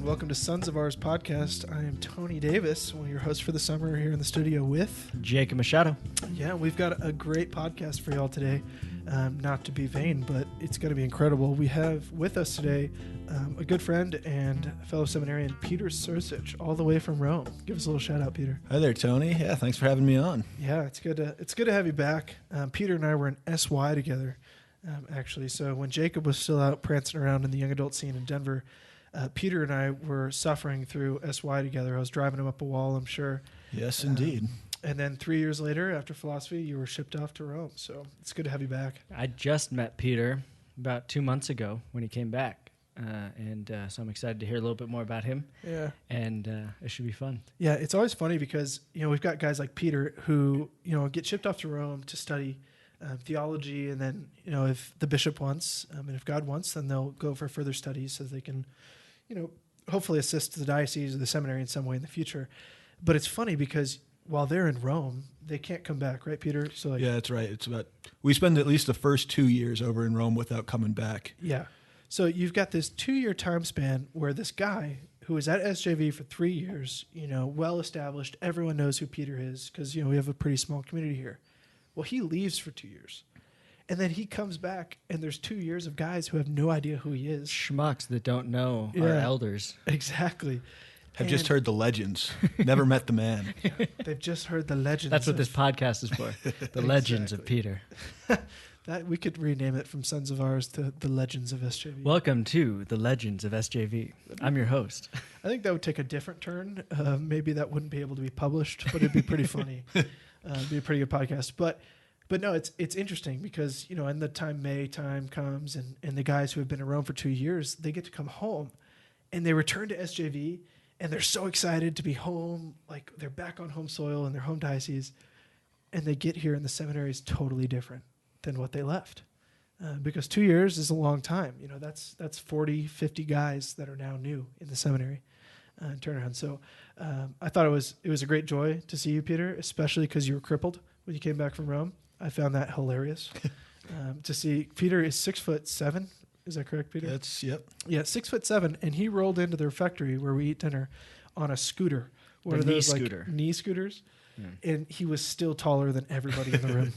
and welcome to Sons of Ours podcast. I am Tony Davis, one of your hosts for the summer here in the studio with Jacob Machado. Yeah, we've got a great podcast for y'all today. Not to be vain, but it's going to be incredible. We have with us today a good friend and fellow seminarian, Peter Sursich, all the way from Rome. Give us a little shout out, Peter. Hi there, Tony. Yeah, thanks for having me on. Yeah, it's good to have you back. Peter and I were in SY together, actually. So when Jacob was still out prancing around in the young adult scene in Denver, Peter and I were suffering through SY together. I was driving him up a wall, I'm sure. Yes, indeed. And then 3 years later, after philosophy, you were shipped off to Rome. So it's good to have you back. I just met Peter about 2 months ago when he came back. So I'm excited to hear a little bit more about him. Yeah. And it should be fun. Yeah, it's always funny because, we've got guys like Peter who, get shipped off to Rome to study theology. And then, if the bishop wants, and if God wants, then they'll go for further studies so they can, hopefully assist the diocese or the seminary in some way in the future. But it's funny because while they're in Rome, they can't come back, right, Peter? So Yeah, that's right. We spend at least the first 2 years over in Rome without coming back. Yeah. So you've got this 2-year time span where this guy who was at SJV for 3 years, well established, everyone knows who Peter is because, we have a pretty small community here. Well, he leaves for 2 years. And then he comes back, and there's 2 years of guys who have no idea who he is. Schmucks that don't know our elders. Exactly. Have just heard the legends. Never met the man. Yeah, they've just heard the legends. That's what this podcast is for. The legends of Peter. That we could rename it from Sons of Ours to the Legends of SJV. Welcome to the Legends of SJV. I'm your host. I think that would take a different turn. Maybe that wouldn't be able to be published, but it'd be pretty funny. It'd be a pretty good podcast. But no, it's interesting because, in the May time comes and the guys who have been in Rome for 2 years, they get to come home and they return to SJV and they're so excited to be home. Like they're back on home soil in their home diocese, and they get here and the seminary is totally different than what they left. Because 2 years is a long time. That's 40, 50 guys that are now new in the seminary and turnaround. So I thought it was a great joy to see you, Peter, especially because you were crippled when you came back from Rome. I found that hilarious to see. Peter is 6'7". Is that correct, Peter? Yep. Yeah, 6'7", and he rolled into the refectory where we eat dinner on a scooter. One of those scooter. Knee scooters. Yeah. And he was still taller than everybody in the room.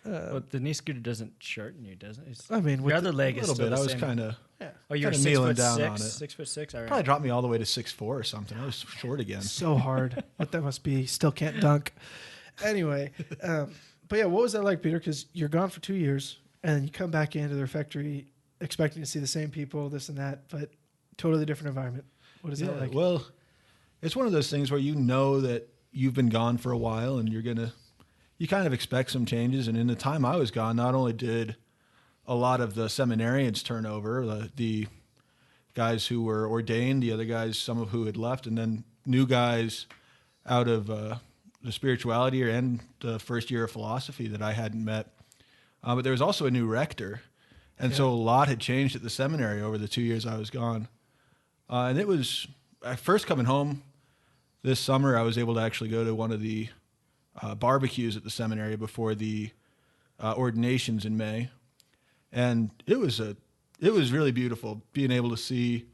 Well, the knee scooter doesn't shorten you, doesn't it? With your other leg a is little still bit. the I was same. kind of Oh, you're kneeling 6'6", down on it. 6'6". All right. Probably dropped me all the way to 6'4" or something. I was short again. So hard. What that must be. Still can't dunk. Anyway, but yeah, what was that like, Peter? Because you're gone for 2 years, and you come back into the refectory expecting to see the same people, this and that, but totally different environment. What is that like? Well, it's one of those things where that you've been gone for a while and you kind of expect some changes. And in the time I was gone, not only did a lot of the seminarians turn over, the guys who were ordained, the other guys, some of who had left, and then new guys out of the spirituality and the first year of philosophy that I hadn't met. But there was also a new rector. And so a lot had changed at the seminary over the 2 years I was gone. And it was, first coming home this summer, I was able to actually go to one of the barbecues at the seminary before the ordinations in May. And it was really beautiful being able to see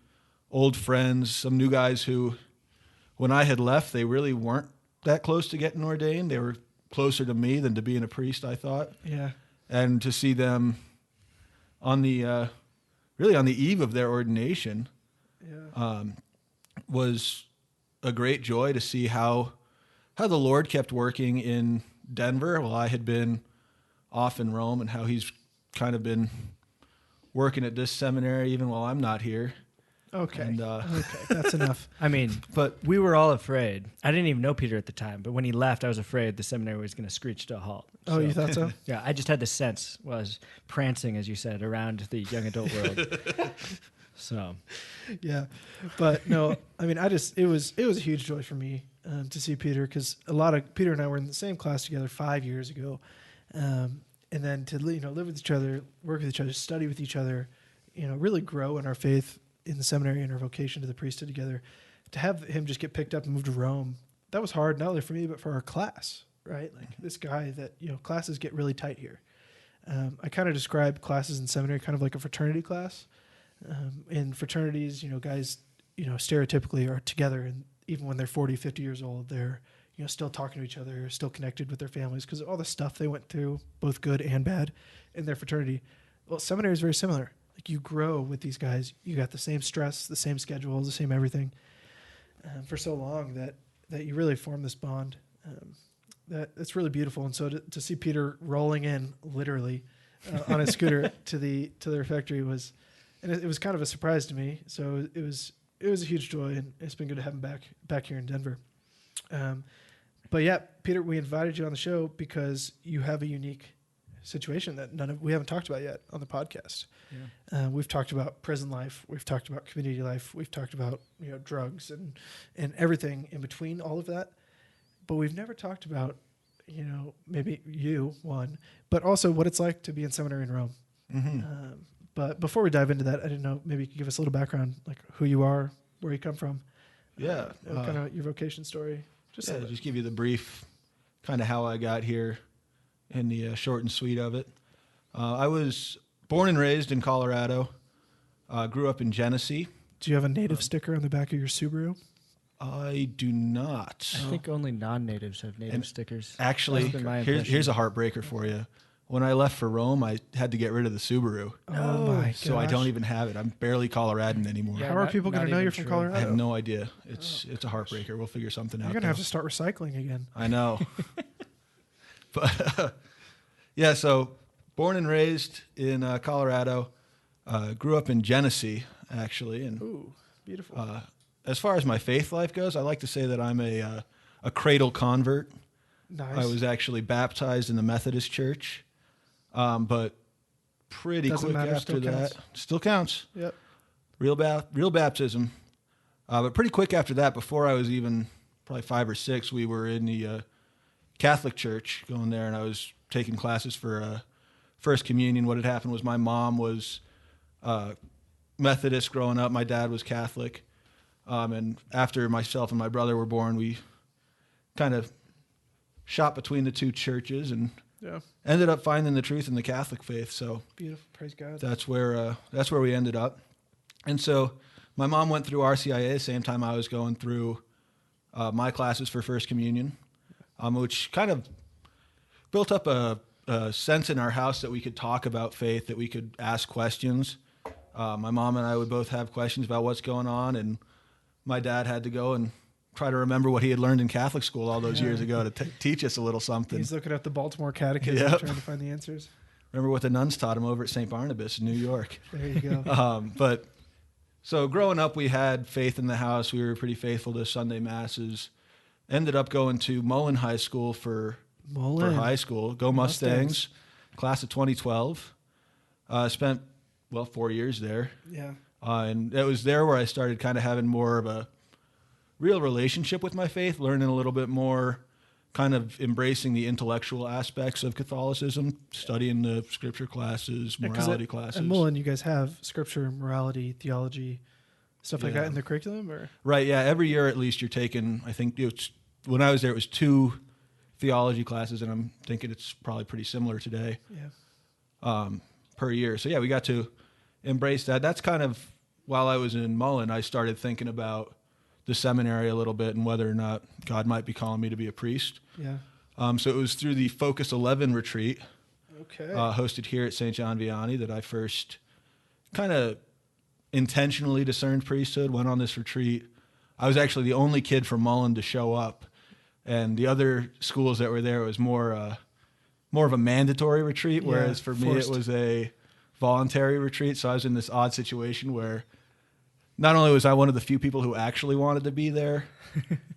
old friends, some new guys who, when I had left, they really weren't that close to getting ordained. They were closer to me than to being a priest, I thought. Yeah. And to see them on the eve of their ordination was a great joy to see how the Lord kept working in Denver while I had been off in Rome, and how he's kind of been working at this seminary even while I'm not here. Okay. And, okay, that's enough. I mean, but we were all afraid. I didn't even know Peter at the time, but when he left, I was afraid the seminary was going to screech to a halt. Oh, you thought so? Yeah, I just had the sense, was prancing, as you said, around the young adult world. So, yeah, but no, I mean, it was a huge joy for me to see Peter, because Peter and I were in the same class together 5 years ago, and then to live with each other, work with each other, study with each other, really grow in our faith in the seminary and our vocation to the priesthood together. To have him just get picked up and moved to Rome, that was hard, not only for me but for our class, right? Like this guy that classes get really tight here. I kind of describe classes in seminary kind of like a fraternity class. In fraternities, guys stereotypically are together, and even when they're 40, 50 years old, they're still talking to each other, still connected with their families because of all the stuff they went through, both good and bad, in their fraternity. Well, seminary is very similar. Like, you grow with these guys, you got the same stress, the same schedules, the same everything, for so long that you really form this bond. That's really beautiful. And so to see Peter rolling in literally on a scooter to the refectory was, and it was kind of a surprise to me. So it was a huge joy, and it's been good to have him back here in Denver. But yeah, Peter, we invited you on the show because you have a unique situation that we haven't talked about yet on the podcast. Yeah. We've talked about prison life, we've talked about community life, we've talked about drugs and everything in between all of that, but we've never talked about maybe but also what it's like to be in seminary in Rome. Mm-hmm. But before we dive into that, I didn't know, maybe you could give us a little background, like who you are, where you come from. Yeah, kind of your vocation story. Just give you the brief kind of how I got here in the short and sweet of it. I was born and raised in Colorado. Grew up in Genesee. Do you have a native sticker on the back of your Subaru? I do not. I think only non-natives have native stickers. Actually, here's a heartbreaker for you. When I left for Rome, I had to get rid of the Subaru. Oh my gosh. So I don't even have it. I'm barely Coloradan anymore. Yeah, how are people going to know you're from Colorado? I have no idea. It's a heartbreaker. We'll figure something out. You're going to have to start recycling again. I know. But yeah, so born and raised in Colorado. Grew up in Genesee, actually. And ooh, beautiful. As far as my faith life goes, I like to say that I'm a cradle convert. Nice. I was actually baptized in the Methodist Church. But pretty quick after that, still counts. Yep. Real baptism. But pretty quick after that, before I was even probably 5 or 6, we were in the Catholic Church going there, and I was taking classes for First Communion. What had happened was my mom was Methodist growing up. My dad was Catholic. And after myself and my brother were born, we kind of shot between the two churches and ended up finding the truth in the Catholic faith. So beautiful, praise God. That's where we ended up. And so my mom went through RCIA the same time I was going through my classes for First Communion, which kind of built up a sense in our house that we could talk about faith, that we could ask questions. My mom and I would both have questions about what's going on, and my dad had to go and try to remember what he had learned in Catholic school all those years ago to teach us a little something. He's looking at the Baltimore Catechism trying to find the answers. Remember what the nuns taught him over at St. Barnabas in New York. There you go. But so growing up, we had faith in the house. We were pretty faithful to Sunday masses. Ended up going to Mullen High School for high school. Go Mustangs. Class of 2012. Spent 4 years there. Yeah. And it was there where I started kind of having more of a real relationship with my faith, learning a little bit more, kind of embracing the intellectual aspects of Catholicism, studying the scripture classes, morality classes. At Mullen, you guys have scripture, morality, theology, stuff like that in the curriculum? Or? Right, yeah. Every year at least you're taking, I think when I was there, it was 2 theology classes, and I'm thinking it's probably pretty similar today per year. So yeah, we got to embrace that. That's kind of, while I was in Mullen, I started thinking about the seminary a little bit and whether or not God might be calling me to be a priest. Yeah. So it was through the Focus 11 retreat, hosted here at St. John Vianney, that I first kind of intentionally discerned priesthood, went on this retreat. I was actually the only kid from Mullen to show up, and the other schools that were there, it was more of a mandatory retreat, whereas for me it was a voluntary retreat. So I was in this odd situation where not only was I one of the few people who actually wanted to be there,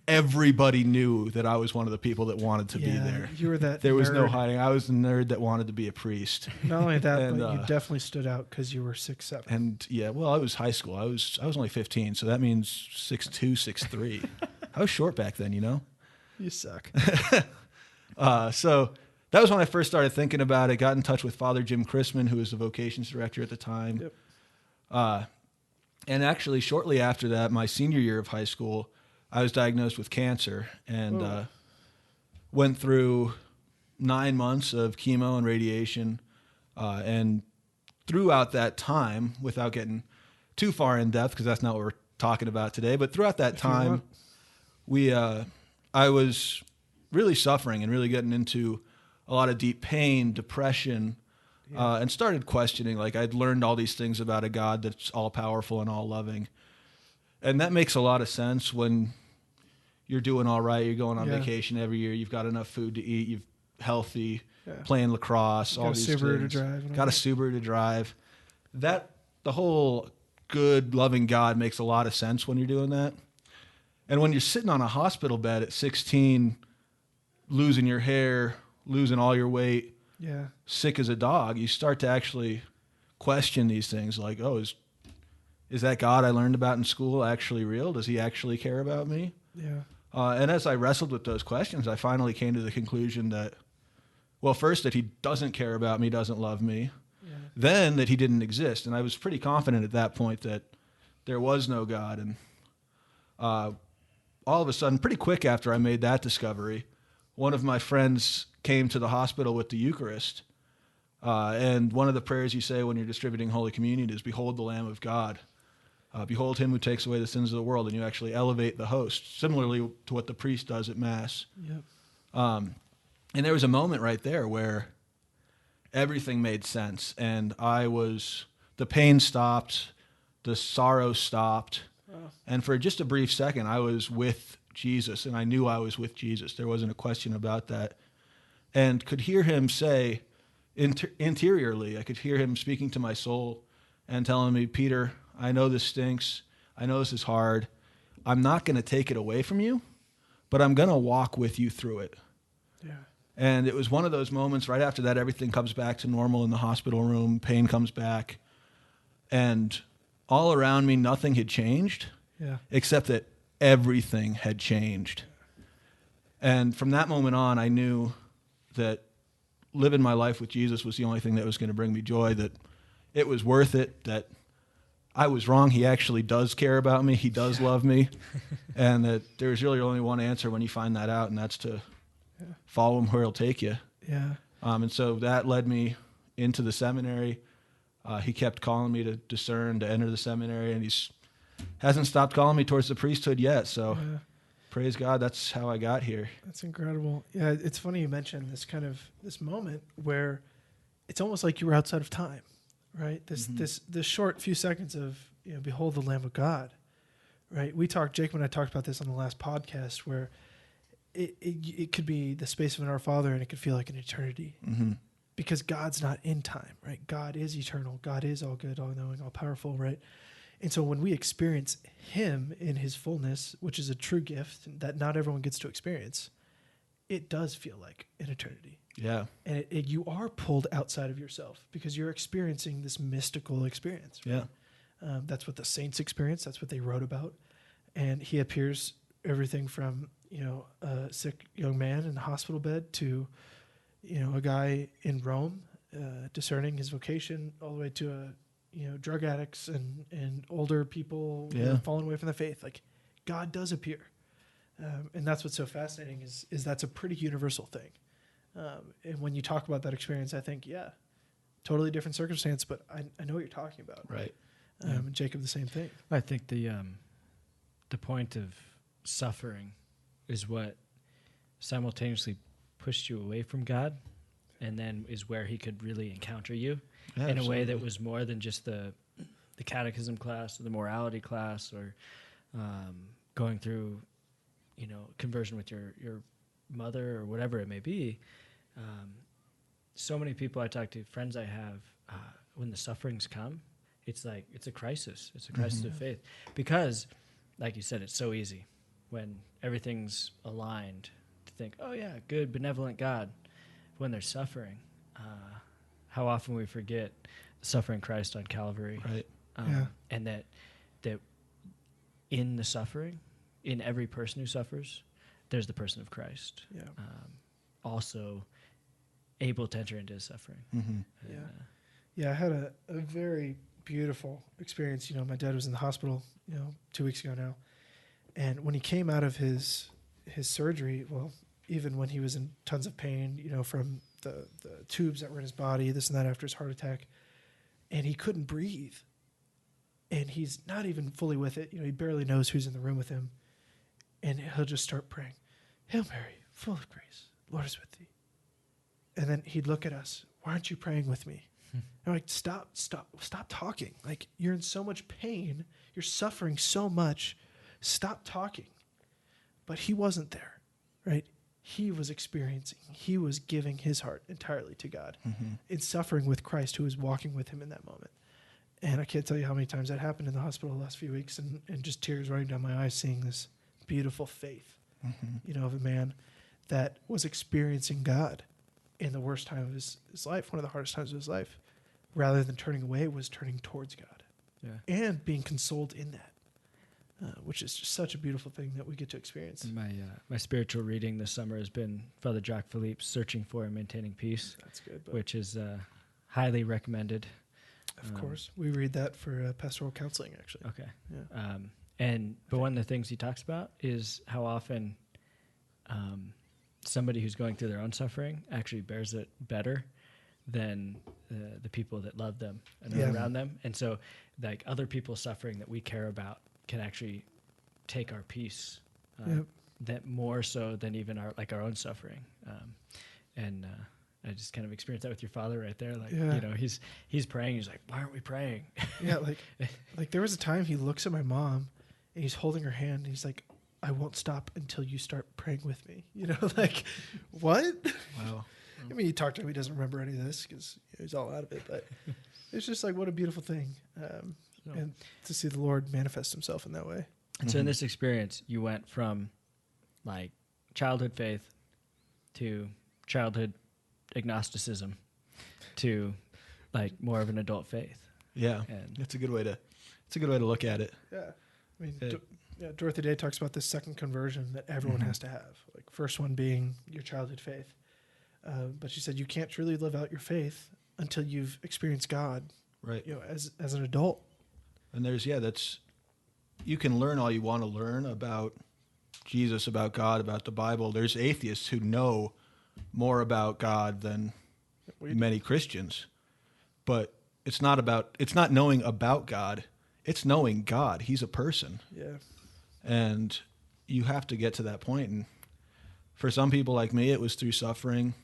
everybody knew that I was one of the people that wanted to be there. You were that There was nerd. no hiding. I was the nerd that wanted to be a priest. Not only that, but you definitely stood out because you were 6'7". And I was high school. I was only 15, so that means 6'2", 6'3". I was short back then, You suck. So that was when I first started thinking about it. Got in touch with Father Jim Chrisman, who was the vocations director at the time. Yep. And actually, shortly after that, my senior year of high school, I was diagnosed with cancer and went through 9 months of chemo and radiation. And throughout that time, without getting too far in depth, because that's not what we're talking about today. But throughout that If you time, I was really suffering and really getting into a lot of deep pain, depression, and started questioning. Like, I'd learned all these things about a God that's all powerful and all loving. And that makes a lot of sense when you're doing all right. You're going on vacation every year. You've got enough food to eat. You're healthy, playing lacrosse, all these things. Got a Subaru to drive. The whole good, loving God makes a lot of sense when you're doing that. And when you're sitting on a hospital bed at 16, losing your hair, losing all your weight, sick as a dog, you start to actually question these things like, oh, is that God I learned about in school actually real? Does he actually care about me? Yeah. And as I wrestled with those questions, I finally came to the conclusion that, well, first, that he doesn't care about me, doesn't love me. Yeah. Then that he didn't exist. And I was pretty confident at that point that there was no God. And all of a sudden, pretty quick after I made that discovery, one of my friends came to the hospital with the Eucharist. And one of the prayers you say when you're distributing Holy Communion is, "Behold the Lamb of God. Behold him who takes away the sins of the world," and you actually elevate the host, similarly to what the priest does at Mass. Yep. And there was a moment right there where everything made sense, and the pain stopped, the sorrow stopped, and for just a brief second, I was with Jesus, and I knew I was with Jesus. There wasn't a question about that, and could hear him say, interiorly, I could hear him speaking to my soul and telling me, "Peter, I know this stinks. I know this is hard. I'm not going to take it away from you, but I'm going to walk with you through it." Yeah. And it was one of those moments right after that, everything comes back to normal in the hospital room, pain comes back, and all around me, nothing had changed, except that everything had changed. And from that moment on, I knew that living my life with Jesus was the only thing that was going to bring me joy, that it was worth it, that I was wrong. He actually does care about me. He does love me. And that there's really only one answer when you find that out, and that's to follow him where he'll take you. Yeah. And so that led me into the seminary. He kept calling me to discern, to enter the seminary, and he's hasn't stopped calling me towards the priesthood yet. So praise God, that's how I got here. That's incredible. Yeah, it's funny you mentioned this moment where it's almost like you were outside of time, right? This short few seconds of, behold the Lamb of God, right? Jacob and I talked about this on the last podcast, where it could be the space of an Our Father, and it could feel like an eternity, because God's not in time, right? God is eternal. God is all good, all knowing, all powerful, right? And so when we experience him in his fullness, which is a true gift that not everyone gets to experience, it does feel like an eternity. Yeah. And you are pulled outside of yourself because you're experiencing this mystical experience. Right? Yeah. That's what the saints experience. That's what they wrote about. And he appears everything from, a sick young man in the hospital bed to, a guy in Rome discerning his vocation, all the way to drug addicts and older people falling away from the faith. Like, God does appear. And that's what's so fascinating is that's a pretty universal thing. And when you talk about that experience, I think, totally different circumstance, but I know what you're talking about. Right. And Jacob, the same thing. I think the point of suffering is what simultaneously pushed you away from God, and then is where he could really encounter you in a way that was more than just the catechism class or the morality class, or going through, conversion with your mother or whatever it may be. So many people I talk to, friends I have, when the sufferings come, it's like, it's a crisis. It's a crisis of faith. Because, like you said, it's so easy when everything's aligned to think, oh yeah, good, benevolent God. When there's suffering, how often we forget the suffering Christ on Calvary. Right. And that in the suffering, in every person who suffers, there's the person of Christ. Yeah. Also able to enter into his suffering. I had a very beautiful experience. My dad was in the hospital, 2 weeks ago now. And when he came out of his surgery, well, even when he was in tons of pain, from the tubes that were in his body, this and that after his heart attack, and he couldn't breathe. and he's not even fully with it. He barely knows who's in the room with him. And he'll just start praying, Hail Mary, full of grace, Lord is with thee. And then he'd look at us, why aren't you praying with me? I'm like, stop talking. Like, you're in so much pain. You're suffering so much. Stop talking. But he wasn't there, right? He was experiencing, he was giving his heart entirely to God in suffering with Christ, who was walking with him in that moment. And I can't tell you how many times that happened in the hospital the last few weeks, and just tears running down my eyes seeing this beautiful faith, of a man that was experiencing God in the worst time of his life, one of the hardest times of his life. Rather than turning away, was turning towards God and being consoled in that. Which is just such a beautiful thing that we get to experience. My spiritual reading this summer has been Father Jacques Philippe's Searching for and Maintaining Peace. That's good. Which is highly recommended. Of course. We read that for pastoral counseling, actually. Okay. Yeah. But one of the things he talks about is how often somebody who's going through their own suffering actually bears it better than the people that love them and are around them. And so, like, other people's suffering that we care about can actually take our peace, that more so than even our own suffering. I just kind of experienced that with your father right there. Like, he's praying. He's like, why aren't we praying? Yeah. Like there was a time he looks at my mom and he's holding her hand and he's like, I won't stop until you start praying with me. Like, what? Wow. I mean, he talked to him. He doesn't remember any of this because he's all out of it, but it's just like, what a beautiful thing. And to see the Lord manifest himself in that way. And so in this experience, you went from like childhood faith to childhood agnosticism to like more of an adult faith. Yeah. And it's a good way to look at it. Yeah. I mean, Dorothy Day talks about this second conversion that everyone has to have. Like, first one being your childhood faith. But she said you can't truly live out your faith until you've experienced God, right? As an adult. And you can learn all you want to learn about Jesus, about God, about the Bible. There's atheists who know more about God than many Christians. But it's not knowing about God. It's knowing God. He's a person. Yeah. And you have to get to that point. And for some people like me, it was through suffering.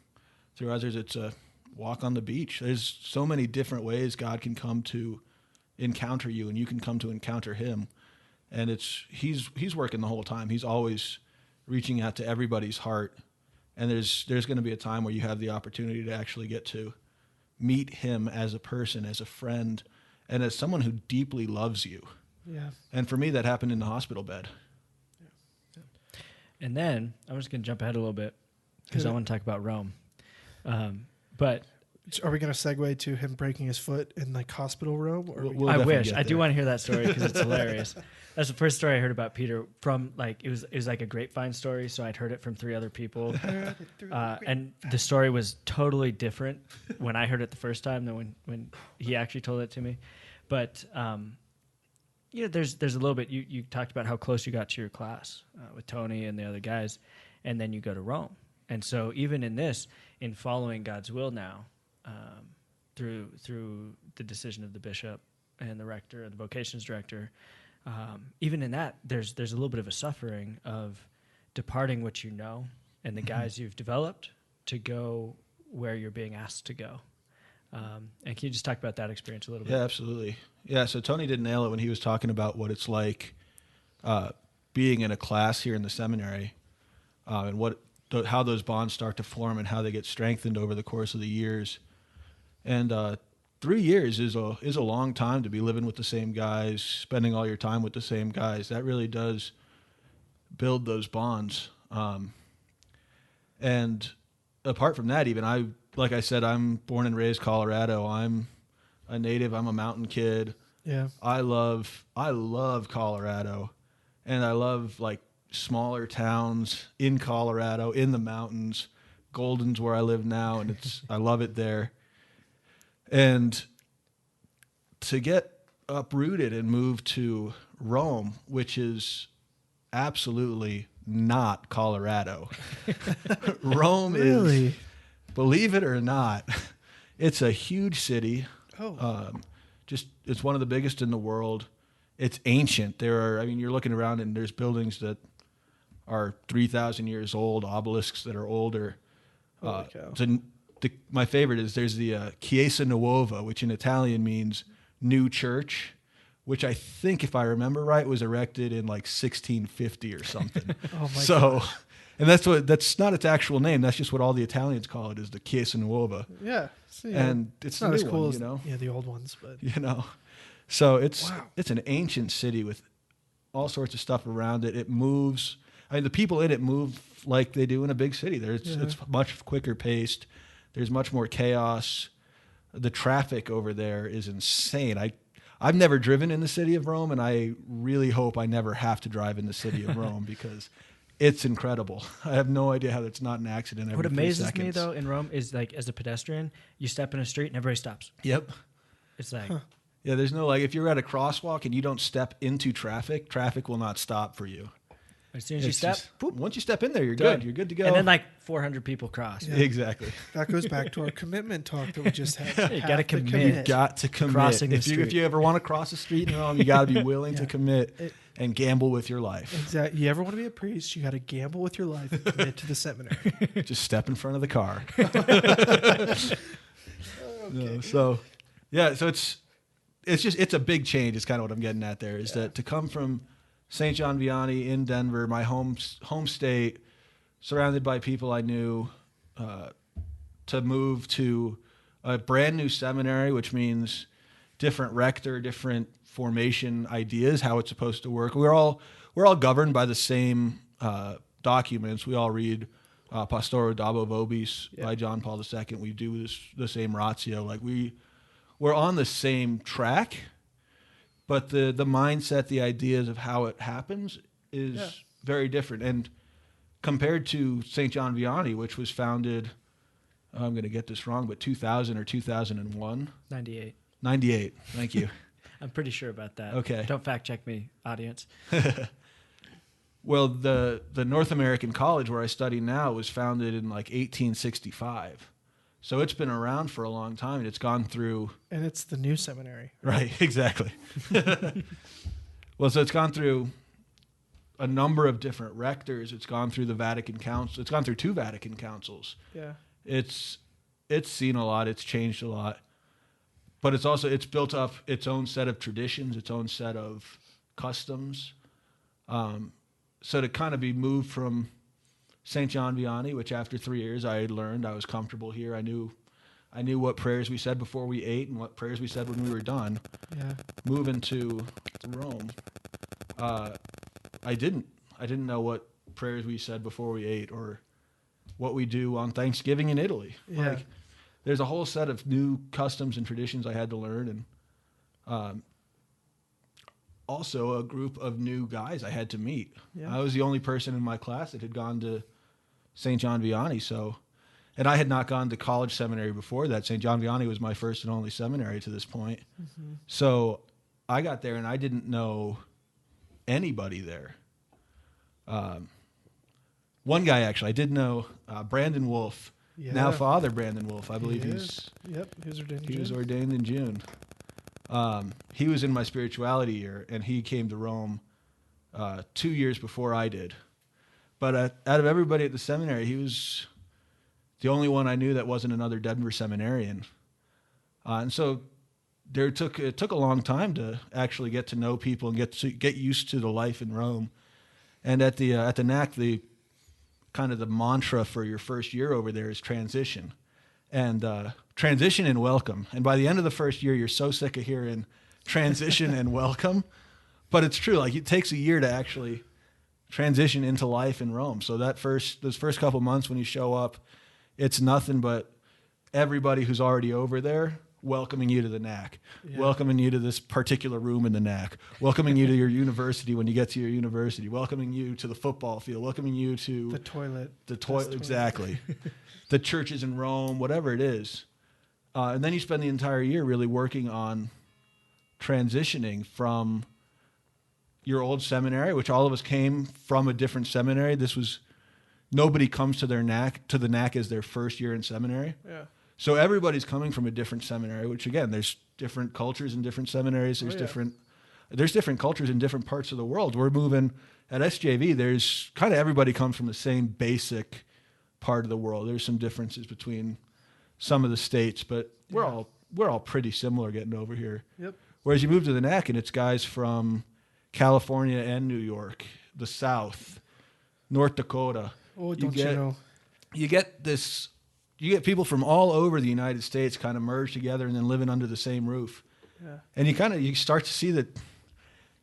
Through others, it's a walk on the beach. There's so many different ways God can come to encounter you, and you can come to encounter him. And he's working the whole time. He's always reaching out to everybody's heart. And there's going to be a time where you have the opportunity to actually get to meet him as a person, as a friend, and as someone who deeply loves you. Yeah. And for me, that happened in the hospital bed. Yeah. And then I'm just going to jump ahead a little bit because I want to talk about Rome. But are we going to segue to him breaking his foot in like hospital room? Or I wish. I do want to hear that story because it's hilarious. That's the first story I heard about Peter from, like, it was like a grapevine story. So I'd heard it from 3 other people. And the story was totally different when I heard it the first time than when he actually told it to me. But, there's a little bit, you talked about how close you got to your class with Tony and the other guys, and then you go to Rome. And so even in following God's will now, through the decision of the bishop and the rector and the vocations director, even in that, there's a little bit of a suffering of departing what you know and the guys you've developed to go where you're being asked to go. And can you just talk about that experience a little bit? Yeah, absolutely. Yeah, so Tony did nail it when he was talking about what it's like being in a class here in the seminary, and how those bonds start to form and how they get strengthened over the course of the years. And 3 years is a long time to be living with the same guys, spending all your time with the same guys. That really does build those bonds. And apart from that, even like I said, I'm born and raised Colorado. I'm a native. I'm a mountain kid. Yeah. I love Colorado, and I love like smaller towns in Colorado, in the mountains. Golden's where I live now, and I love it there. And to get uprooted and move to Rome, which is absolutely not Colorado. Rome really? is, believe it or not, it's a huge city. Oh. It's one of the biggest in the world. it's ancient. You're looking around and there's buildings that are 3,000 years old, obelisks that are older. Holy cow. My favorite is there's the Chiesa Nuova, which in Italian means new church, which I think, if I remember right, was erected in like 1650 or something. Oh my gosh. And that's not its actual name. That's just what all the Italians call it, is the Chiesa Nuova. Yeah. So, And it's not the as new cool one, as you know? the old ones, but So it's Wow. it's an ancient city with all sorts of stuff around it. It moves. The people in it move like they do in a big city. It's much quicker paced. There's much more chaos. The traffic over there is insane. I've never driven in the city of Rome, and I really hope I never have to drive in the city of Rome because it's incredible. I have no idea how that's not an accident every What 3 amazes seconds. me though in Rome is like as a pedestrian, you step in a street and everybody stops. Yep. It's like Yeah, there's no, like, if you're at a crosswalk and you don't step into traffic, traffic will not stop for you. as soon as you It's step, just- once you step in there, you're done. good. You're good to go. and then like 400 people cross. Yeah. Exactly. that goes back to our commitment talk that we just had. You Have gotta to commit. You got to commit. Crossing the If street. you ever want to cross the street in Rome, you got to be willing to commit and gamble with your life. Exactly. You ever want to be a priest, you got to gamble with your life and commit to the seminary. Just step in front of the car. No, so it's a big change. It's kind of what I'm getting at there. Is that to come from St. John Vianney in Denver, my home state, surrounded by people I knew, to move to a brand new seminary, which means different rector, different formation ideas, how it's supposed to work. We're all governed by the same documents. We all read Pastoro Dabo Vobis by John Paul II. We do the same ratio. Like we're on the same track, but the mindset, the ideas of how it happens is very different. And compared to St. John Vianney, which was founded, I'm going to get this wrong, but 2000 or 2001? 98. 98. Thank you. I'm pretty sure about that. Okay. Don't fact check me, audience. Well, the North American College where I study now was founded in like 1865. So it's been around for a long time, and it's gone through... And it's the new seminary. Right, exactly. Well, so it's gone through a number of different rectors. It's gone through the Vatican Council. It's gone through 2 Vatican Councils. Yeah. It's seen a lot. It's changed a lot. But it's built up its own set of traditions, its own set of customs. So to kind of be moved from St. John Vianney, which after 3 years I had learned I was comfortable here. I knew what prayers we said before we ate and what prayers we said when we were done. Yeah. Moving to Rome, I didn't know what prayers we said before we ate or what we do on Thanksgiving in Italy. Yeah. Like, there's a whole set of new customs and traditions I had to learn, and also a group of new guys I had to meet. Yeah. I was the only person in my class that had gone to St. John Vianney, and I had not gone to college seminary before that. St. John Vianney was my first and only seminary to this point. Mm-hmm. So I got there and I didn't know anybody there. One guy actually, I did know, Brandon Wolf. Yeah. Now Father Brandon Wolf, I believe He was ordained in June. He was in my spirituality year, and he came to Rome 2 years before I did. But out of everybody at the seminary, he was the only one I knew that wasn't another Denver seminarian. And so it took a long time to actually get to know people and get used to the life in Rome. And at the NAC, the kind of the mantra for your first year over there is transition. And transition and welcome. And by the end of the first year, you're so sick of hearing transition and welcome. But it's true. Like, it takes a year to actually transition into life in Rome. So those first couple months when you show up, it's nothing but everybody who's already over there welcoming you to the NAC, welcoming you to this particular room in the NAC, welcoming you to your university when you get to your university, welcoming you to the football field, welcoming you to the toilet. Exactly. The churches in Rome, whatever it is. And then you spend the entire year really working on transitioning from your old seminary, which all of us came from a different seminary. Nobody comes to the NAC as their first year in seminary. Yeah. So everybody's coming from a different seminary, which again, there's different cultures in different seminaries. There's different there's different cultures in different parts of the world. We're moving at SJV. There's kind of everybody comes from the same basic part of the world. There's some differences between some of the states, but we're all pretty similar getting over here. Yep. Whereas you move to the NAC and it's guys from California and New York, the South, North Dakota. Oh, don't you know? You get people from all over the United States kind of merged together and then living under the same roof. Yeah. And you start to see that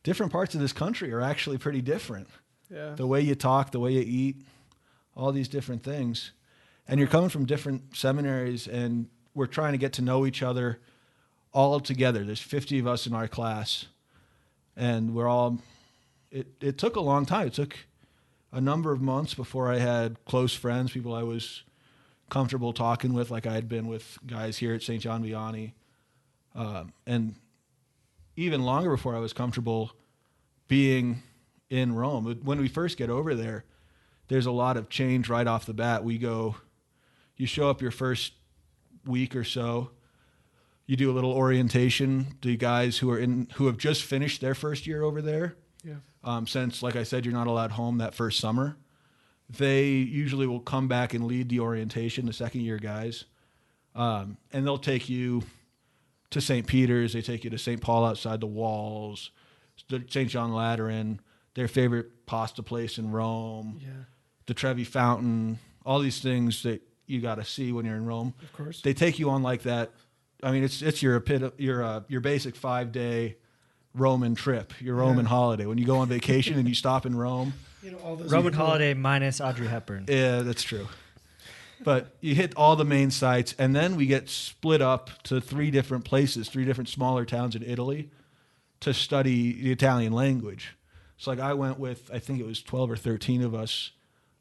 different parts of this country are actually pretty different. Yeah. The way you talk, the way you eat, all these different things. And you're coming from different seminaries, and we're trying to get to know each other all together. There's 50 of us in our class, and it took a long time. It took a number of months before I had close friends, people I was comfortable talking with, like I had been with guys here at St. John Vianney. And even longer before I was comfortable being in Rome. When we first get over there, there's a lot of change right off the bat. You show up your first week or so, you do a little orientation to guys who have just finished their first year over there. Yeah. Since, like I said, you're not allowed home that first summer. They usually will come back and lead the orientation, the second year guys. And they'll take you to St. Peter's. They take you to St. Paul outside the walls, St. John Lateran, their favorite pasta place in Rome, the Trevi Fountain, all these things that you got to see when you're in Rome. Of course. They take you on like that. I mean, it's your basic 5-day Roman trip, your Roman holiday. When you go on vacation and you stop in Rome. All those Roman holiday minus Audrey Hepburn. Yeah, that's true. But you hit all the main sites, and then we get split up to 3 different places, 3 different smaller towns in Italy to study the Italian language. So like I went with, I think it was 12 or 13 of us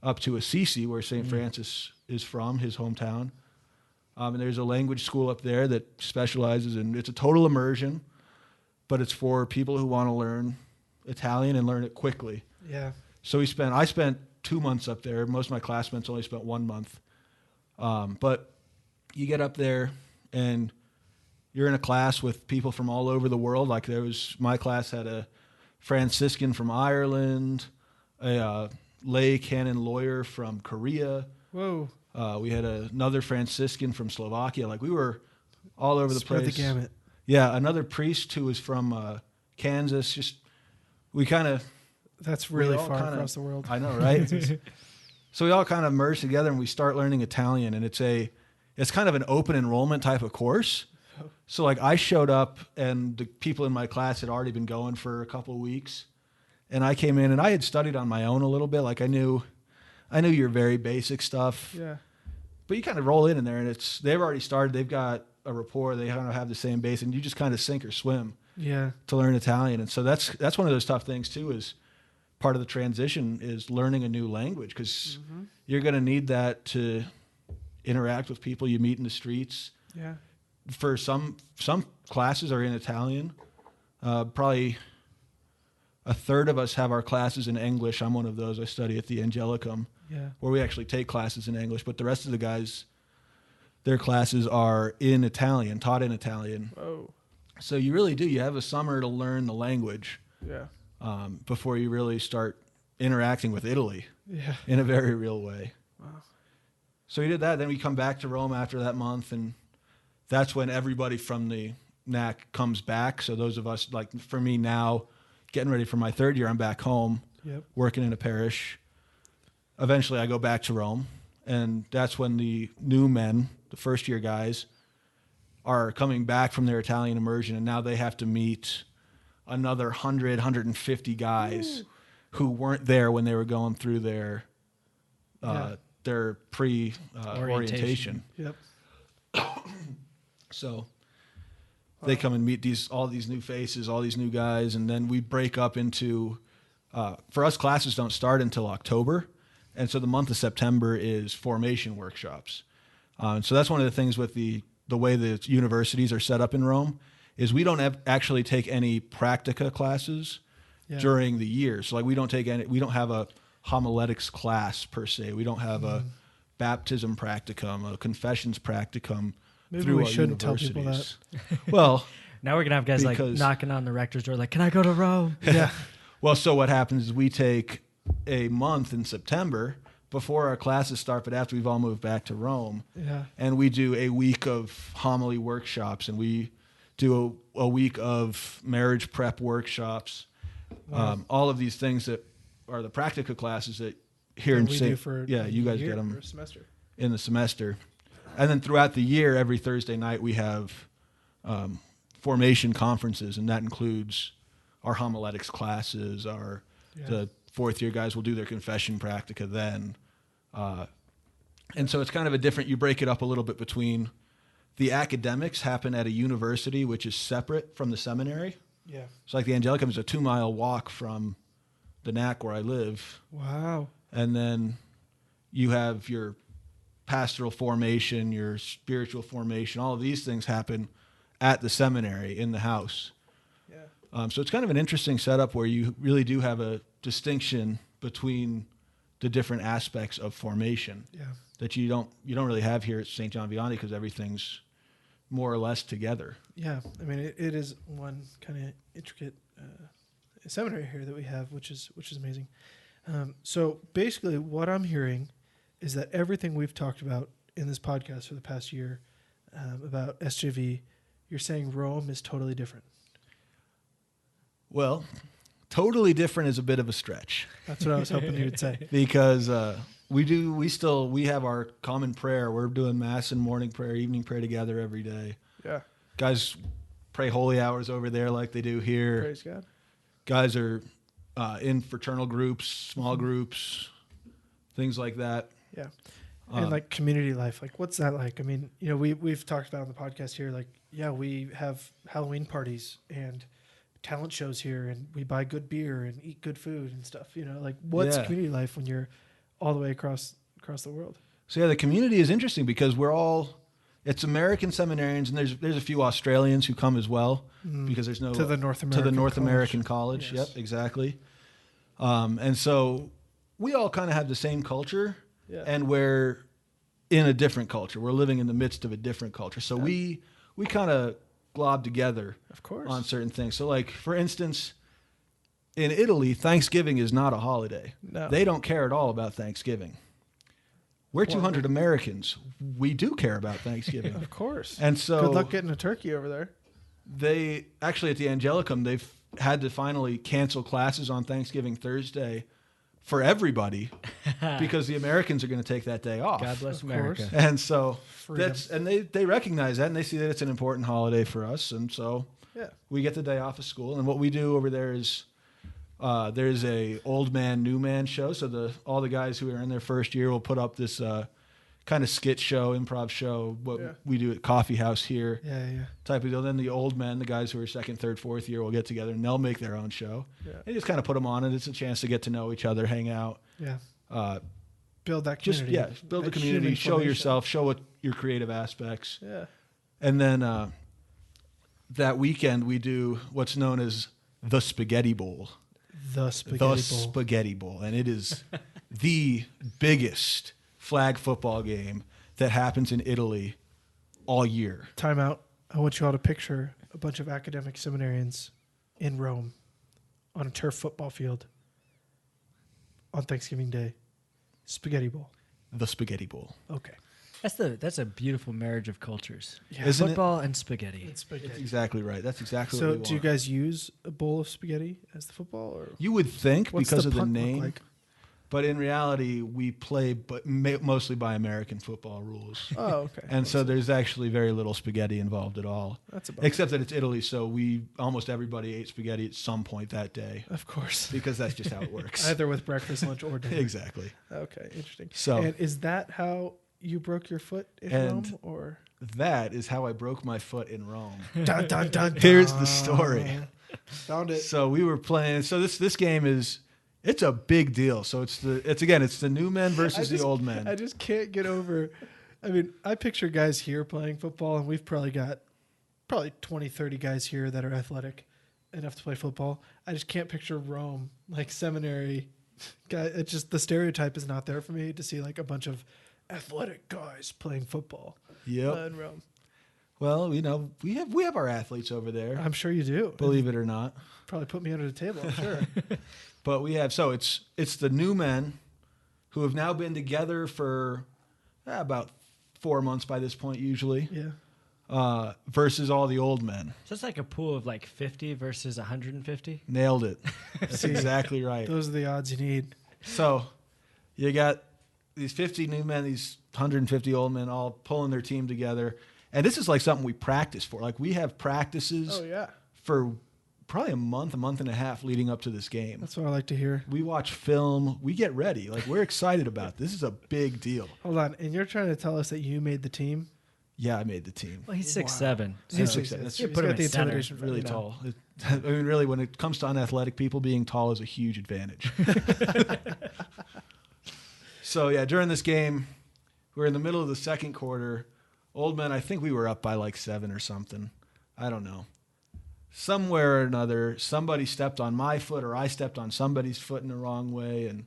up to Assisi, where St. Francis is from, his hometown. And there's a language school up there that specializes in, it's a total immersion, but it's for people who want to learn Italian and learn it quickly. Yeah. So I spent 2 months up there. Most of my classmates only spent 1 month. But you get up there and you're in a class with people from all over the world. Like my class had a Franciscan from Ireland, a lay canon lawyer from Korea. Whoa. We had another Franciscan from Slovakia. Like we were all over the Spread place. the gamut. Yeah, another priest who was from Kansas. That's really all far across the world. I know, right? So we all kind of merge together and we start learning Italian, and it's kind of an open enrollment type of course. So like I showed up and the people in my class had already been going for a couple of weeks, and I came in and I had studied on my own a little bit. Like I knew your very basic stuff. Yeah. But you kind of roll in there and they've already started. They've got a rapport. They kind of have the same base, and you just kind of sink or swim. Yeah. To learn Italian. And so that's one of those tough things too, is part of the transition is learning a new language, because you're going to need that to interact with people you meet in the streets. Yeah. For some classes are in Italian. Probably a third of us have our classes in English. I'm one of those. I study at the Angelicum, where we actually take classes in English. But the rest of the guys, their classes are in Italian, taught in Italian. Oh. So you really do. You have a summer to learn the language. Yeah. Before you really start interacting with Italy in a very real way. Wow. So we did that. Then we come back to Rome after that month, and that's when everybody from the NAC comes back. So those of us, like for me now, getting ready for my 3rd year, I'm back home, working in a parish. Eventually I go back to Rome, and that's when the new men, the first-year guys, are coming back from their Italian immersion, and now they have to meet another 150 guys who weren't there when they were going through their orientation. Yep. So they come and meet all these new faces, all these new guys, and then we break up into, for us, classes don't start until October, and so the month of September is formation workshops. So that's one of the things with the way the universities are set up in Rome, is we don't actually take any practica classes during the year. So like we don't have a homiletics class per se. We don't have a baptism practicum, a confessions practicum. Maybe through we our shouldn't tell universities. people that. Well, Now we're gonna have guys like Because- knocking on the rector's door, like, "Can I go to Rome?" Yeah. Well, so what happens is we take a month in September before our classes start, but after we've all moved back to Rome, Yeah. and we do a week of homily workshops, and we do a week of marriage prep workshops. Wow. All of these things that are the practical classes that here That in we St. do for Yeah, you guys a year get or them a semester. in the semester. And then throughout the year, every Thursday night, we have formation conferences, and that includes our homiletics classes. The fourth year guys will do their confession practica then. And so it's kind of a different, you break it up a little bit between the academics happen at a university, which is separate from the seminary. Yeah. So like the Angelicum is a 2-mile walk from the NAC where I live. Wow. And then you have your pastoral formation, your spiritual formation, all of these things happen at the seminary in the house. Yeah. So it's kind of an interesting setup where you really do have a distinction between the different aspects of formation Yeah. that you don't really have here at St. John Vianney because everything's more or less together. Yeah. I mean, it is one kind of intricate seminary here that we have, which is amazing. So basically, what I'm hearing is that everything we've talked about in this podcast for the past year about SJV, you're saying Rome is totally different. Well, totally different is a bit of a stretch That's what I was hoping you would say. because we have our common prayer. We're doing mass and morning prayer, evening prayer together every day. Yeah. Guys pray holy hours over there like they do here. Praise God. Guys are in fraternal groups, small groups, things like that. Yeah. And like community life, like what's that like? I mean, we've talked about on the podcast here, like, yeah, we have Halloween parties and talent shows here, and we buy good beer and eat good food and stuff. Like what's Yeah. community life when you're all the way across the world? So yeah, the community is interesting because it's American seminarians, and there's a few Australians who come as well because there's no To the North to American the North college. American college. Yes. Yep, exactly. And so we all kind of have the same culture, Yeah. and we're in a different culture. We're living in the midst of a different culture. So we kind of glob together Of course. on certain things. So like, for instance, in Italy, Thanksgiving is not a holiday. No. They don't care at all about Thanksgiving. We're 200 Americans. We do care about Thanksgiving. Of course. And so good luck getting a turkey over there. they actually at the Angelicum, they've had to finally cancel classes on Thanksgiving Thursday for everybody because the Americans are going to take that day off. God bless Of America. course. And so Freedom. they recognize that, and they see that it's an important holiday for us. And so Yeah. we get the day off of school. And what we do over there is there's a old man, new man show. So all the guys who are in their first year will put up this kind of skit show, improv show, what Yeah. we do at Coffee House here Yeah. type of deal. Then the old men, the guys who are second, third, fourth year will get together and they'll make their own show. Yeah. And just kind of put them on, and it's a chance to get to know each other, hang out. Yeah. Uh, Build that just, community. build a That community, human show formation. yourself, show what your creative aspects. Yeah. And then that weekend we do what's known as the Spaghetti Bowl. The spaghetti the bowl. Spaghetti Bowl. And it is the biggest flag football game that happens in Italy all year. Time out. I want you all to picture a bunch of academic seminarians in Rome on a turf football field on Thanksgiving Day. Spaghetti bowl. The Spaghetti Bowl. Okay. That's a beautiful marriage of cultures. Yeah. Isn't it? Football and spaghetti. It's spaghetti. That's exactly right. That's exactly So what we want. do you guys use a bowl of spaghetti as the football, or You would think what's because of the punt look name, like? but in reality, we play mostly by American football rules. Oh, okay. And so there's actually very little spaghetti involved at all, That's about except that it's Italy, so almost everybody ate spaghetti at some point that day Of course. because that's just how it works. Either with breakfast, lunch, or dinner. Exactly. Okay, interesting. So- and is that how you broke your foot in And- Rome, or That is how I broke my foot in Rome. dun, dun, dun, Here's the dun. story. Found it. So we were playing. So this game it's a big deal. So it's the new men versus the old men. I just can't get over. I mean, I picture guys here playing football, and we've probably got 20, 30 guys here that are athletic enough to play football. I just can't picture Rome, like seminary guy. It's just the stereotype is not there for me to see like a bunch of athletic guys playing football Yep. in Rome. Well, we have our athletes over there. I'm sure you do. Believe it or not. Probably put me under the table, I'm sure. But we have, so it's the new men who have now been together for about 4 months by this point, usually. Yeah. Versus all the old men. So it's like a pool of like 50 versus 150. Nailed it. That's See, exactly right. Those are the odds you need. So you got these 50 new men, these 150 old men all pulling their team together. And this is like something we practice for. Like we have practices for probably a month and a half leading up to this game. That's what I like to hear. We watch film. We get ready. Like we're excited about this. This is a big deal. Hold on. And you're trying to tell us that you made the team? Yeah, I made the team. Well, he's Wow. 6'7". He's So- 6'7". That's- He's put him got the at center. intimidation Really factor. tall. I mean, really, when it comes to unathletic people, being tall is a huge advantage. So, yeah, during this game, we're in the middle of the second quarter. Old men, I think we were up by like 7 or something. I don't know. Somewhere or another, somebody stepped on my foot or I stepped on somebody's foot in the wrong way. And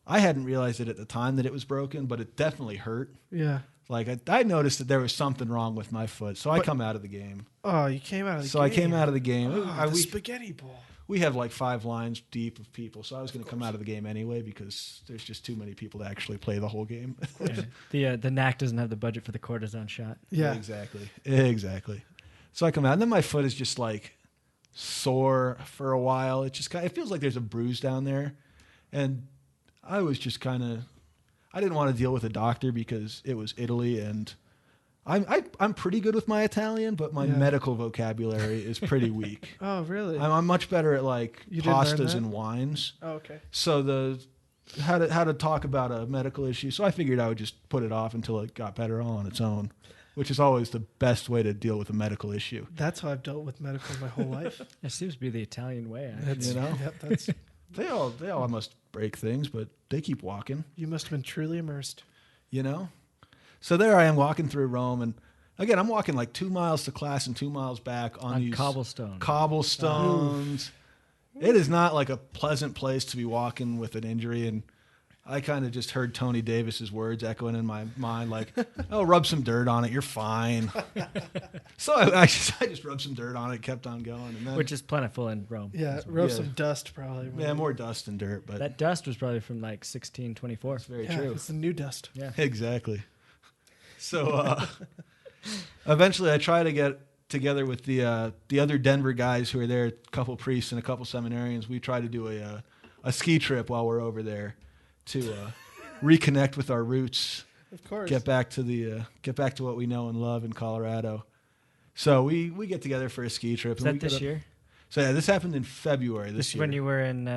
I hadn't realized it at the time that it was broken, but it definitely hurt. Yeah. Like I noticed that there was something wrong with my foot. So I come out of the game. Oh, you came out of the game. So I came out of the game. Oh, the spaghetti bowl. We have like 5 lines deep of people, so I was going to come out of the game anyway because there's just too many people to actually play the whole game. Yeah. The NAC doesn't have the budget for the cortisone shot. Yeah. Exactly. So I come out, and then my foot is just like sore for a while. It feels like there's a bruise down there, and I was just I didn't want to deal with a doctor because it was Italy, and I'm pretty good with my Italian, but my medical vocabulary is pretty weak. Oh, really? I'm much better at like You didn't learn pastas that? and wines. Oh, okay. So how to talk about a medical issue. So I figured I would just put it off until it got better all on its own, which is always the best way to deal with a medical issue. That's how I've dealt with medical my whole life. It seems to be the Italian way. That's, Yep, that's. They all must break things, but they keep walking. You must have been truly immersed. So there I am walking through Rome, and again I'm walking like 2 miles to class and 2 miles back on these cobblestones. It is not like a pleasant place to be walking with an injury, and I kind of just heard Tony Davis's words echoing in my mind, like, "Oh, rub some dirt on it, you're fine." So I just rubbed some dirt on it, kept on going, and then, Which is plentiful in Rome. Yeah, rub some dust probably. yeah, more dust than dirt, but That dust was probably from like 1624. that's very Yeah, true. it's the new dust. Yeah. Exactly. So eventually I try to get together with the other Denver guys who are there, a couple priests and a couple seminarians. We try to do a ski trip while we're over there to reconnect with our roots, Of course. get back to what we know and love in Colorado. So we get together for a ski trip. Is and that we this year? So yeah, this happened in February This is year. when you were in,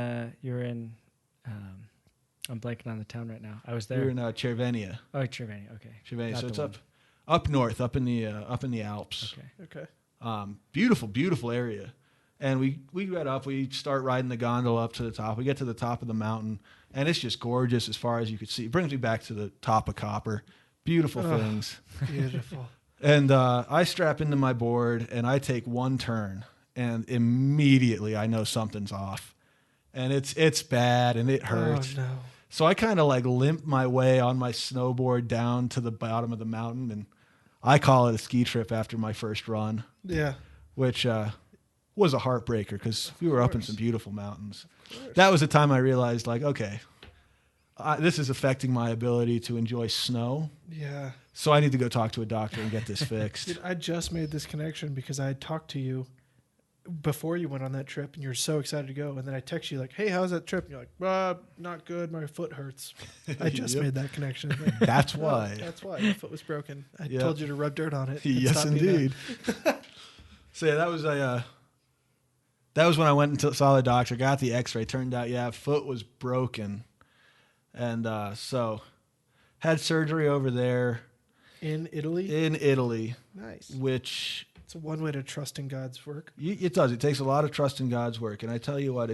I'm blanking on the town right now. I was We there. were in Cervenia. Oh, Cervenia. Okay. Cervenia. Not So the it's one. up north, up in the Alps. Okay. Okay. Beautiful area. And we get up, we start riding the gondola up to the top. We get to the top of the mountain, and it's just gorgeous as far as you could see. It brings me back to the top of Copper. Beautiful things. Beautiful. And I strap into my board, and I take one turn, and immediately I know something's off. And it's bad, and it hurts. Oh, no. So I kind of like limp my way on my snowboard down to the bottom of the mountain, and I call it a ski trip after my first run, Yeah. which was a heartbreaker because we were up in some beautiful mountains. That was the time I realized, like, okay, this is affecting my ability to enjoy snow. Yeah. So I need to go talk to a doctor and get this fixed. Dude, I just made this connection because I had talked to you before you went on that trip, and you're so excited to go. And then I text you like, "Hey, how's that trip?" And you're like, "Not good. My foot hurts." I just Yep. made that connection. That's Oh, why. that's why my foot was broken. I Yep. told you to rub dirt on it. and Yes, stop being a- indeed. So yeah, that was when I went and saw the doctor, got the X-ray. Turned out, yeah, foot was broken, and so had surgery over there In Italy. in Italy, Nice. which It's one way to trust in God's work. it does. It takes a lot of trust in God's work, and I tell you what,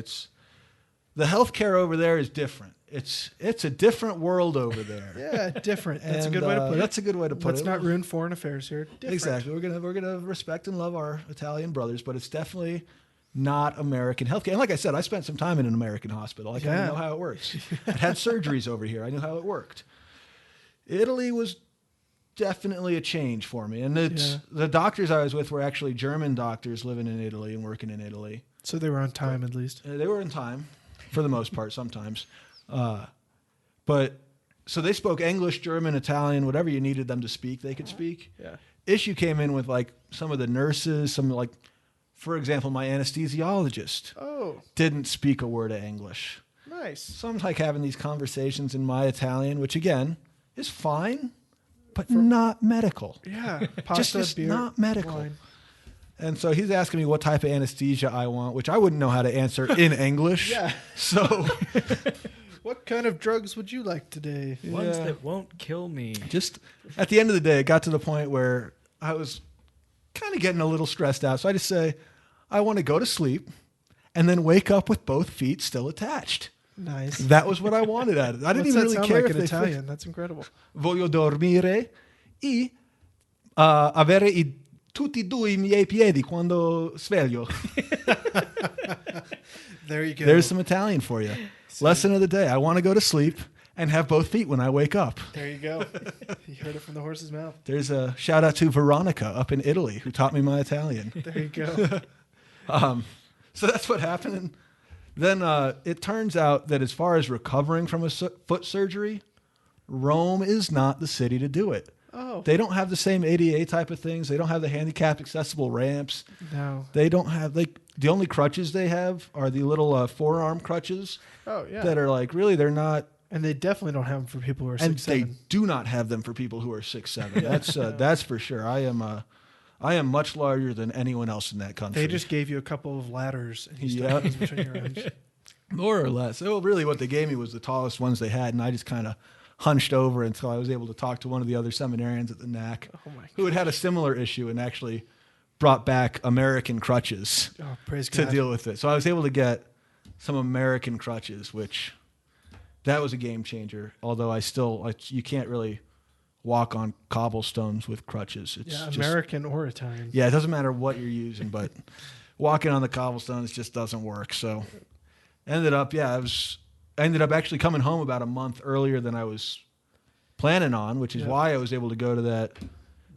the healthcare over there is different. It's a different world over there. Yeah, different. That's a And, good way to put it. That's a good way to put Let's it. not ruin foreign affairs here. Different. Exactly. We're gonna respect and love our Italian brothers, but it's definitely not American healthcare. And like I said, I spent some time in an American hospital. I kind Yeah. of know how it works. I had surgeries over here. I knew how it worked. Italy was definitely a change for me. And the doctors I was with were actually German doctors living in Italy and working in Italy. So they were on time at least. They were in time for the most part sometimes. But so they spoke English, German, Italian, whatever you needed them to speak, they could speak. Yeah. Issue came in with like some of the nurses, for example, my anesthesiologist didn't speak a word of English. Nice. So I'm like having these conversations in my Italian, which again is fine, but not medical. Yeah. Pasta, just beer, not medical. wine. And so he's asking me what type of anesthesia I want, which I wouldn't know how to answer in English. Yeah. So what kind of drugs would you like today? Ones that won't kill me. just at the end of the day, it got to the point where I was kind of getting a little stressed out. So I just say, I want to go to sleep and then wake up with both feet still attached. Nice. That was what I wanted at it. I didn't What's even that really sound care like if in they Italian? That's incredible. Voglio dormire e avere tutti e due I miei piedi quando sveglio. There you go. There's some Italian for you. Lesson of the day. I want to go to sleep and have both feet when I wake up. There you go. You heard it from the horse's mouth. There's a shout out to Veronica up in Italy who taught me my Italian. There you go. So that's what happened. And then it turns out that as far as recovering from a foot surgery, Rome is not the city to do it. Oh. They don't have the same ADA type of things. They don't have the handicap accessible ramps. No. They don't have the only crutches they have are the little forearm crutches. Oh, yeah. That are like really they're not. And they definitely don't have them for people who are And 6'7". they do not have them for people who are 6'7". That's for sure. I am much larger than anyone else in that country. They just gave you a couple of ladders and you Yeah. stuck those between your arms. More or less. Well, really what they gave me was the tallest ones they had, and I just kind of hunched over until I was able to talk to one of the other seminarians at the NAC who had a similar issue and actually brought back American crutches Praise to God. deal with it. So I was able to get some American crutches, which that was a game changer. Although you can't really walk on cobblestones with crutches. It's just, American or Italian. yeah, it doesn't matter what you're using, but walking on the cobblestones just doesn't work. So I ended up actually coming home about a month earlier than I was planning on, which is why I was able to go to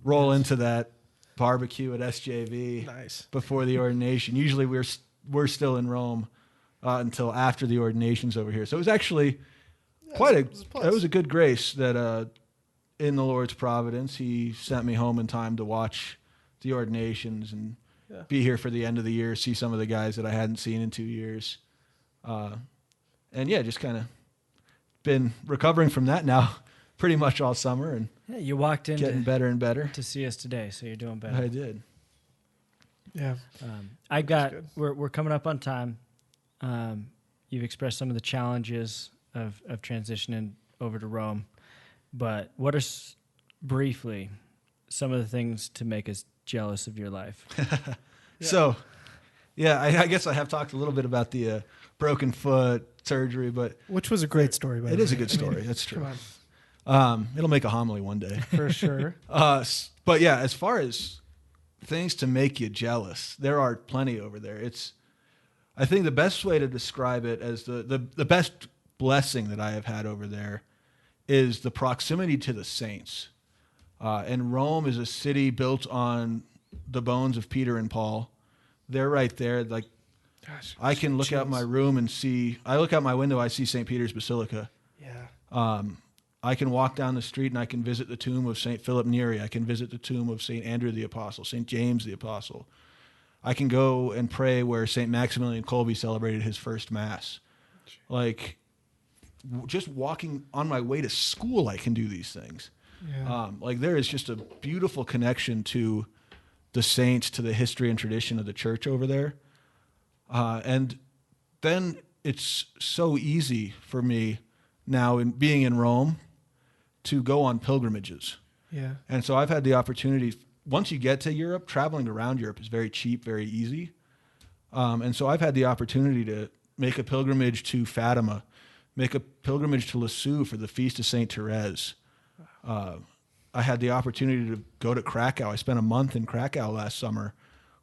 roll into that barbecue at SJV before the ordination. Usually we're still in Rome until after the ordination's over here. So it was actually it was a good grace that in the Lord's providence, he sent me home in time to watch the ordinations and be here for the end of the year, see some of the guys that I hadn't seen in 2 years. And just kind of been recovering from that now pretty much all summer and you walked in getting better and better to see us today, so you're doing better. I did. Yeah. We're coming up on time. You've expressed some of the challenges of transitioning over to Rome, but what are briefly some of the things to make us jealous of your life? So, I guess I have talked a little bit about the broken foot surgery, but Which was a great story, by the way. it is a good story. That's true. Come on. It'll make a homily one day. For sure. But yeah, as far as things to make you jealous, there are plenty over there. I think the best way to describe it as the best blessing that I have had over there is the proximity to the saints. And Rome is a city built on the bones of Peter and Paul. They're right there. Like, Gosh, I can look out my room and I look out my window, I see St. Peter's Basilica. Yeah. I can walk down the street and I can visit the tomb of St. Philip Neri. I can visit the tomb of St. Andrew the Apostle, St. James the Apostle. I can go and pray where St. Maximilian Kolbe celebrated his first Mass. Like, just walking on my way to school, I can do these things. Yeah. There is just a beautiful connection to the saints, to the history and tradition of the church over there. And then it's so easy for me now in being in Rome to go on pilgrimages. Yeah. And so I've had the opportunity, once you get to Europe, traveling around Europe is very cheap, very easy. And so I've had the opportunity to make a pilgrimage to Fatima, make a pilgrimage to Lisieux for the Feast of St. Therese. I had the opportunity to go to Krakow. I spent a month in Krakow last summer,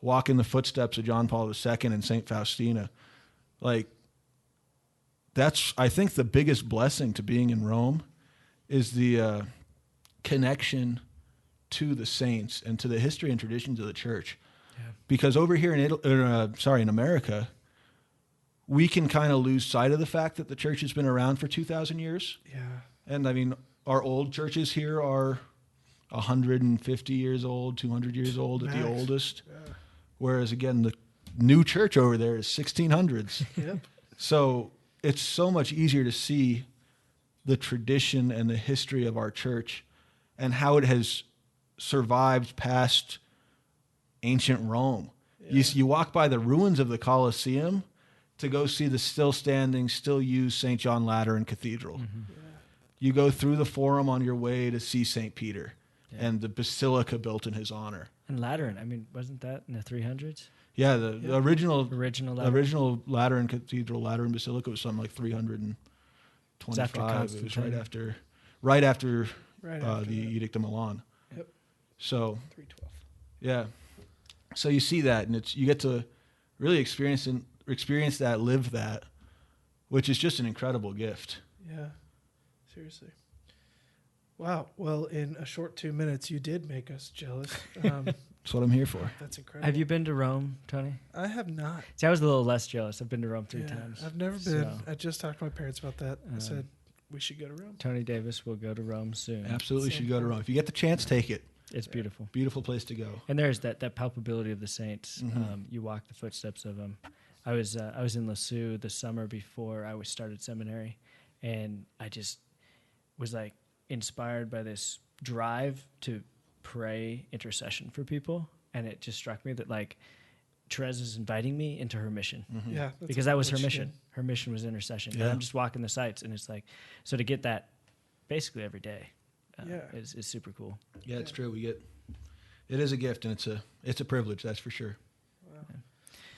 walk in the footsteps of John Paul II and St. Faustina. That's, I think, the biggest blessing to being in Rome is the connection to the saints and to the history and traditions of the church. Yeah. Because over here in America, we can kind of lose sight of the fact that the church has been around for 2,000 years. Yeah. And I mean, our old churches here are 150 years old, 200 years old at the Max. oldest. Yeah. Whereas again, the new church over there is 1600s. Yep. So it's so much easier to see the tradition and the history of our church and how it has survived past ancient Rome. Yeah. You walk by the ruins of the Colosseum to go see the still standing, still used St. John Lateran Cathedral. Mm-hmm. Yeah. You go through the Forum on your way to see St. Peter Yeah. and the basilica built in his honor. And Lateran, I mean, wasn't that in the 300s? Yeah, the original Original Lateran. Lateran Cathedral, Lateran Basilica was something like 325. after It was Constantine. right after Right after the that. Edict of Milan. Yep. So 312. yeah, so you see that, and you get to really experience that, live that, which is just an incredible gift. Yeah. Seriously. Wow. Well, in a short 2 minutes, you did make us jealous. That's what I'm here for. That's incredible. Have you been to Rome, Tony? I have not. See, I was a little less jealous. I've been to Rome 3 Yeah, times. I've never been. So, I just talked to my parents about that. I Um, said we should go to Rome. Tony Davis will go to Rome soon. Absolutely Same should go to here. Rome. If you get the chance, take it. It's beautiful. Beautiful place to go. And there's that palpability of the saints. Mhm. You walk the footsteps of them. I was in Lascaux the summer before I started seminary, and I just was like inspired by this drive to pray intercession for people, and it just struck me that like Therese is inviting me into her mission. Mhm. Yeah. that's Because that was her what she mission. did. Her mission was intercession. And Yeah. I'm just walking the sites, and it's like, so to get that basically every day Yeah. is super cool. Yeah, it's true. It is a gift, and it's a privilege, that's for sure.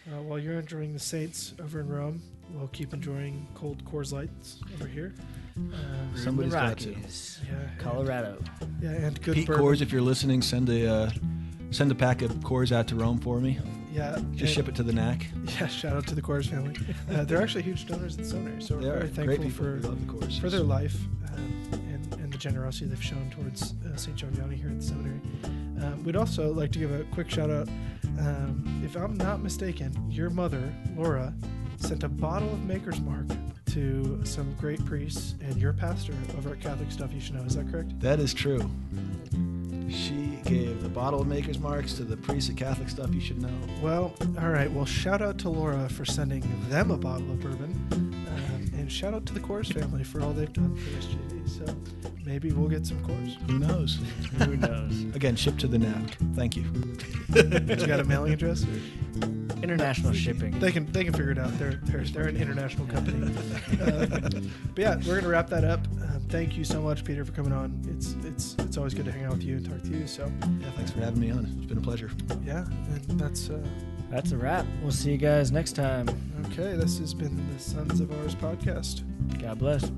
Wow. While you're enjoying the Saints over in Rome, we'll keep enjoying cold Coors Lights over here. Somebody's got to. Rockies, Yeah. Colorado. Yeah, and good Pete bourbon. Coors, if you're listening, send a pack of Coors out to Rome for me. Yeah. Just ship it to the NAC. Yeah, shout out to the Coors family. They're actually huge donors at Seminary, so They we're are very great thankful people. We love the Coors. for their life and the generosity they've shown towards St. John Vianney here at the seminary. We'd also like to give a quick shout out. If I'm not mistaken, your mother, Laura, sent a bottle of Maker's Mark to some great priests and your pastor over at Catholic Stuff You Should Know. Is that correct? That is true. She gave the bottle of Maker's Marks to the priest at Catholic Stuff You Should Know. Well, all right. Well, shout out to Laura for sending them a bottle of bourbon. And shout out to the Coors family for all they've done for SGV. So maybe we'll get some Coors. Who knows? Who knows? Again, shipped to the NAC. Thank you. You got a mailing address? International shipping. They can figure it out. They're an international company. But yeah, we're gonna wrap that up. Thank you so much, Peter, for coming on. It's always good to hang out with you and talk to you. So Yeah, thanks for having me on. It's been a pleasure. yeah, and that's That's a wrap. We'll see you guys next time. okay. This has been the Sons of Ours podcast. God bless.